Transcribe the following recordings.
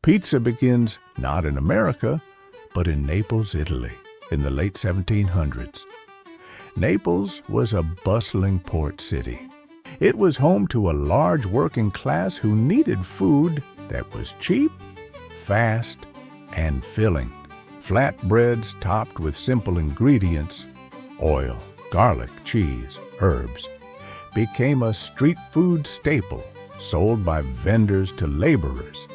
Pizza begins not in America, but in Naples, Italy, in the late 1700s. Naples was a bustling port city. It was home to a large working class who needed food that was cheap, fast, and filling. Flatbreads topped with simple ingredients, oil, garlic, cheese, herbs, became a street food staple sold by vendors to laborers.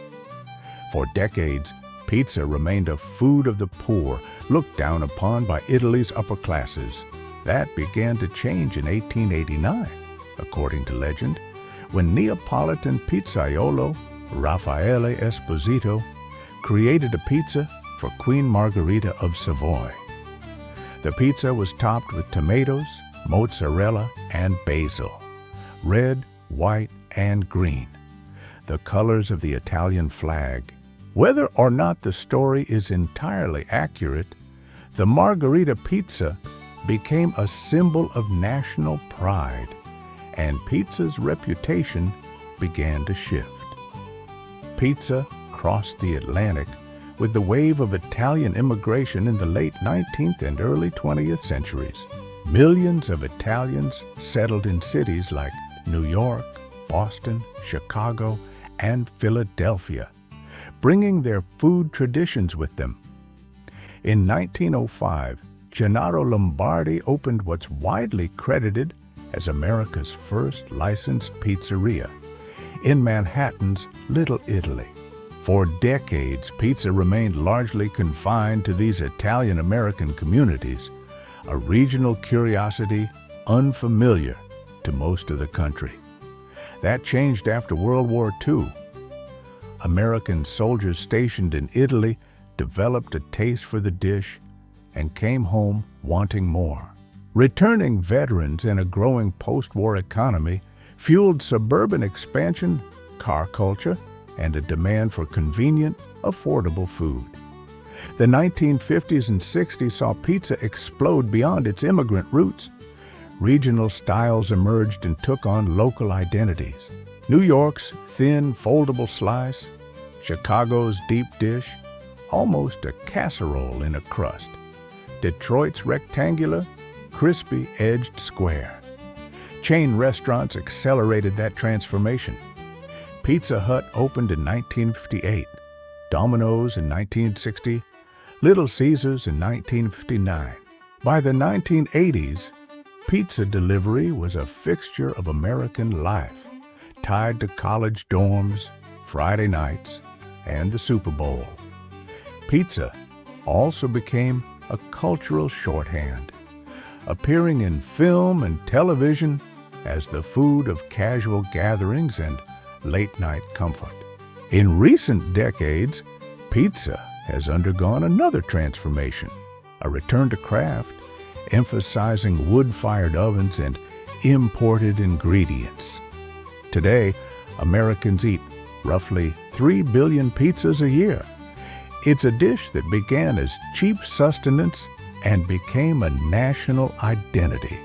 For decades, pizza remained a food of the poor, looked down upon by Italy's upper classes. That began to change in 1889, according to legend, when Neapolitan pizzaiolo Raffaele Esposito created a pizza for Queen Margherita of Savoy. The pizza was topped with tomatoes, mozzarella, and basil, red, white, and green, the colors of the Italian flag. Whether or not the story is entirely accurate, the Margherita pizza became a symbol of national pride, and pizza's reputation began to shift. Pizza crossed the Atlantic with the wave of Italian immigration in the late 19th and early 20th centuries. Millions of Italians settled in cities like New York, Boston, Chicago, and Philadelphia, bringing their food traditions with them. In 1905, Gennaro Lombardi opened what's widely credited as America's first licensed pizzeria in Manhattan's Little Italy. For decades, pizza remained largely confined to these Italian-American communities, a regional curiosity unfamiliar to most of the country. That changed after World War II. American soldiers stationed in Italy developed a taste for the dish and came home wanting more. Returning veterans and a growing post-war economy fueled suburban expansion, car culture, and a demand for convenient, affordable food. The 1950s and 60s saw pizza explode beyond its immigrant roots. Regional styles emerged and took on local identities. New York's thin, foldable slice, Chicago's deep dish, almost a casserole in a crust, Detroit's rectangular, crispy edged square. Chain restaurants accelerated that transformation. Pizza Hut opened in 1958, Domino's in 1960, Little Caesars in 1959. By the 1980s, pizza delivery was a fixture of American life, tied to college dorms, Friday nights, and the Super Bowl. Pizza also became a cultural shorthand, appearing in film and television as the food of casual gatherings and late-night comfort. In recent decades, pizza has undergone another transformation, a return to craft, emphasizing wood-fired ovens and imported ingredients. Today, Americans eat roughly 3 billion pizzas a year. It's a dish that began as cheap sustenance and became a national identity.